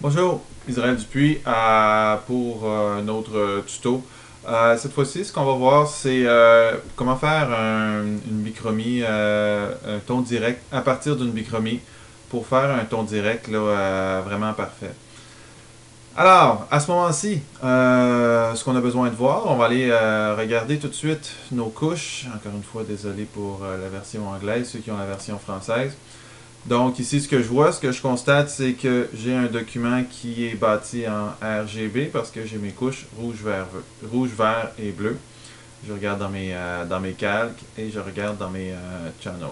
Bonjour, Israël Dupuis pour un autre tuto. Cette fois-ci, ce qu'on va voir, c'est comment faire une bichromie, un ton direct à partir d'une bichromie pour faire un ton direct là, vraiment parfait. Alors, à ce moment-ci, ce qu'on a besoin de voir, on va aller regarder tout de suite nos couches. Encore une fois, désolé pour la version anglaise, ceux qui ont la version française. Donc ici, ce que je vois, ce que je constate, c'est que j'ai un document qui est bâti en RGB parce que j'ai mes couches rouge, vert et bleu. Je regarde dans mes calques et je regarde dans mes channels.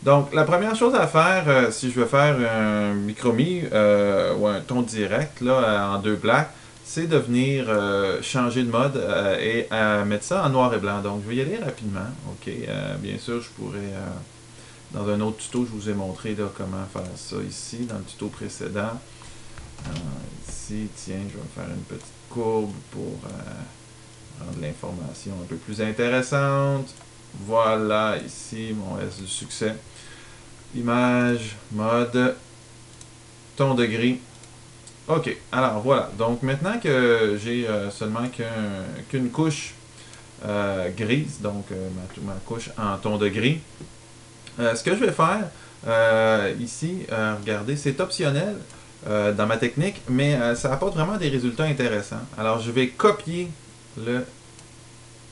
Donc la première chose à faire, si je veux faire un micromie ou un ton direct là, en deux plaques, c'est de venir changer de mode et mettre ça en noir et blanc. Donc je vais y aller rapidement. Ok, bien sûr, je pourrais dans un autre tuto, je vous ai montré là, comment faire ça ici, dans le tuto précédent. Ici, tiens, je vais me faire une petite courbe pour rendre l'information un peu plus intéressante. Voilà, ici, mon S du succès. Image, mode, ton de gris. Ok, alors voilà. Donc maintenant que j'ai seulement qu'une couche grise, donc ma couche en ton de gris, ce que je vais faire ici, regardez, c'est optionnel dans ma technique, mais ça apporte vraiment des résultats intéressants. Alors, je vais copier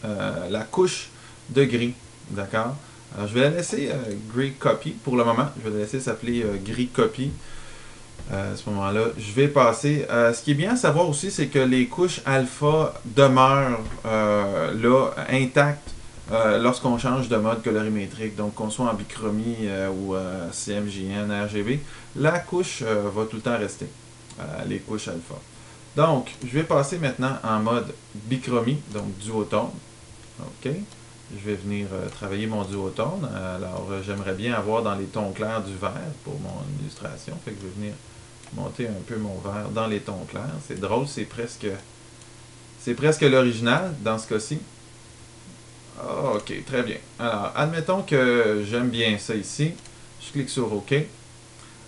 la couche de gris, d'accord? Alors, je vais la laisser gris copy pour le moment. Je vais la laisser s'appeler gris copy. À ce moment-là, je vais passer. Ce qui est bien à savoir aussi, c'est que les couches alpha demeurent là intactes lorsqu'on change de mode colorimétrique. Donc, qu'on soit en bichromie ou CMJN, RGB, la couche va tout le temps rester, les couches alpha. Donc, je vais passer maintenant en mode bichromie, donc duotone. OK. Je vais venir travailler mon duotone. Alors, j'aimerais bien avoir dans les tons clairs du vert pour mon illustration. Fait que je vais venir monter un peu mon vert dans les tons clairs. C'est drôle, c'est presque l'original dans ce cas-ci. Ok, très bien. Alors, admettons que j'aime bien ça ici. Je clique sur OK.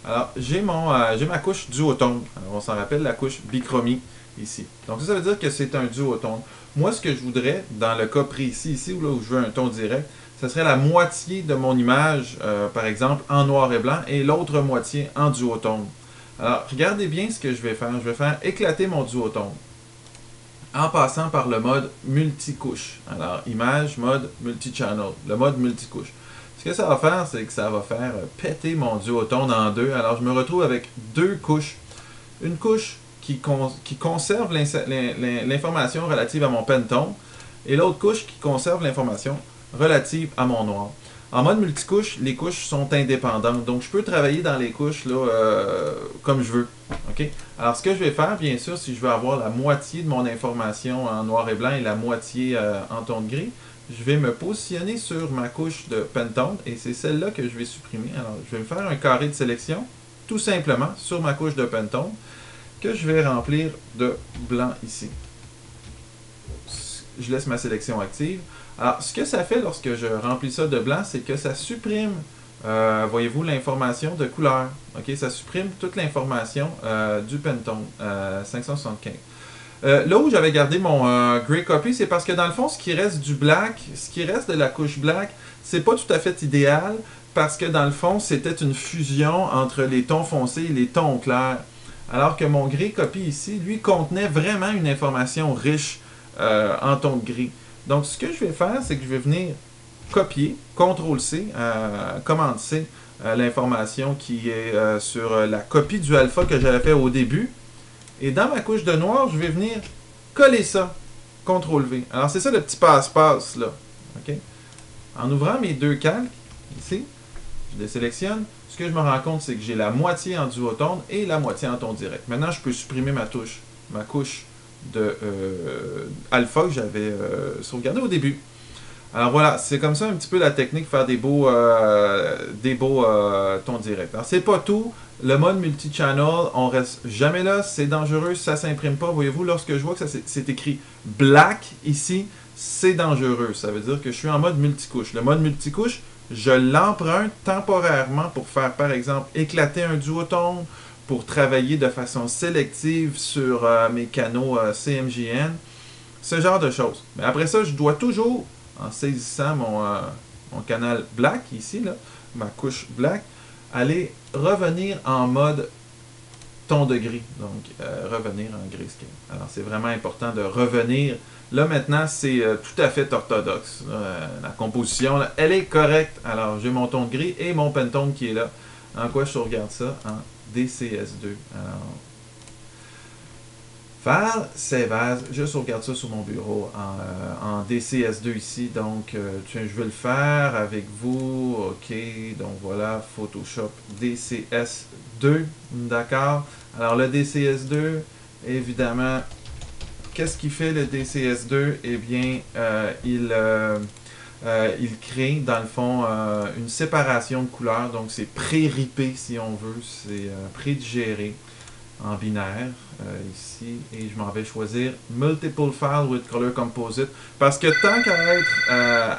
Alors, j'ai ma couche duotone. Alors, on s'en rappelle la couche bichromie ici. Donc, ça veut dire que c'est un duotone. Moi, ce que je voudrais, dans le cas précis ici, où je veux un ton direct, ce serait la moitié de mon image, par exemple, en noir et blanc, et l'autre moitié en duotone. Alors, regardez bien ce que je vais faire. Je vais faire éclater mon duotone en passant par le mode multicouche. Alors, image, mode multi-channel, le mode multicouche. Ce que ça va faire, c'est que ça va faire péter mon duotone en deux. Alors, je me retrouve avec deux couches. Une couche qui conserve l'information relative à mon pentone et l'autre couche qui conserve l'information relative à mon noir. En mode multicouche, les couches sont indépendantes. Donc, je peux travailler dans les couches là, comme je veux. OK? Alors, ce que je vais faire, bien sûr, si je veux avoir la moitié de mon information en noir et blanc et la moitié en ton de gris, je vais me positionner sur ma couche de Pentone et c'est celle-là que je vais supprimer. Alors, je vais me faire un carré de sélection, tout simplement, sur ma couche de Pentone, que je vais remplir de blanc ici. Je laisse ma sélection active. Alors, ce que ça fait lorsque je remplis ça de blanc, c'est que ça supprime, voyez-vous, l'information de couleur. Ok, ça supprime toute l'information du Pentone 575. Là où j'avais gardé mon Gray Copy, c'est parce que dans le fond, ce qui reste du black, ce qui reste de la couche black, c'est pas tout à fait idéal parce que dans le fond, c'était une fusion entre les tons foncés et les tons clairs. Alors que mon Gray Copy ici, lui, contenait vraiment une information riche en ton de gris. Donc, ce que je vais faire, c'est que je vais venir copier, CTRL-C, Commande-C, l'information qui est sur la copie du alpha que j'avais fait au début. Et dans ma couche de noir, je vais venir coller ça, CTRL-V. Alors, c'est ça le petit passe-passe, là. Okay? En ouvrant mes deux calques, ici, je les sélectionne. Ce que je me rends compte, c'est que j'ai la moitié en duotone et la moitié en ton direct. Maintenant, je peux supprimer ma couche de alpha que j'avais sauvegardé au début. Alors voilà, c'est comme ça un petit peu la technique, faire des beaux tons directs. Alors c'est pas tout, le mode multi-channel, on reste jamais là, c'est dangereux, ça s'imprime pas. Voyez-vous, lorsque je vois que c'est écrit black ici, c'est dangereux. Ça veut dire que je suis en mode multicouche. Le mode multicouche, je l'emprunte temporairement pour faire, par exemple, éclater un duotone, pour travailler de façon sélective sur mes canaux CMJN, ce genre de choses. Mais après ça, je dois toujours, en saisissant mon canal black ici, là, ma couche black, aller revenir en mode ton de gris, donc revenir en grayscale. Alors c'est vraiment important de revenir. Là maintenant c'est tout à fait orthodoxe. La composition, là, elle est correcte. Alors j'ai mon ton de gris et mon pentone qui est là. En quoi je sauvegarde ça? En DCS2. Alors, File, Save As, je sauvegarde ça sur mon bureau en DCS2 ici. Donc je vais le faire avec vous. OK, donc voilà, Photoshop DCS2. D'accord? Alors le DCS2, évidemment, qu'est-ce qu'il fait le DCS2? Eh bien, il crée, dans le fond, une séparation de couleurs. Donc c'est pré-ripé, si on veut. C'est pré-digéré en binaire ici. Et je m'en vais choisir Multiple File with Color Composite. Parce que tant qu'à être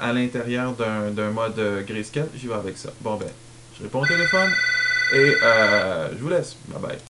à l'intérieur d'un mode grayscale, j'y vais avec ça. Bon ben, je réponds au téléphone et je vous laisse. Bye bye.